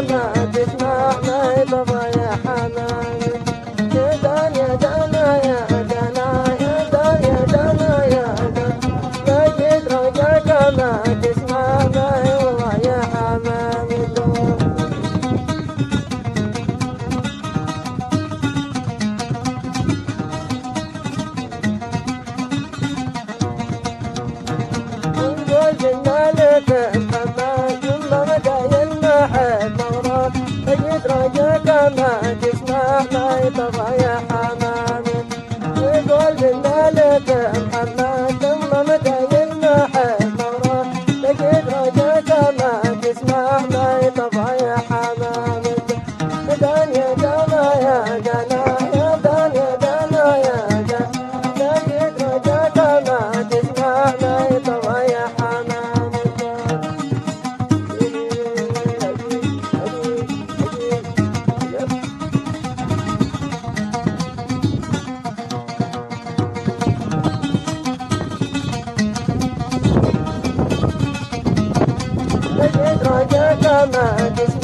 ما تسمع ما يطفى يا حمامي يا دان يا دانا يا دانا يا دان يا دانا يا دان لا يدرجك ما تسمع ما يطفى يا حمامي نقول جنا لك محمد ثم متى ينحب مغرب يدرجك ما تسمع ما يطفى يا حمامي نقول جنا لك محمد ثم متى ينحب مغرب يدرجك ما تسمع ما يطفى يا حمامي دان يا دانا يا دانا يا دان يا دانا يا دان لا يدرجك ما تسمع ما يطفى يا حمامي يدرجك ما تسمع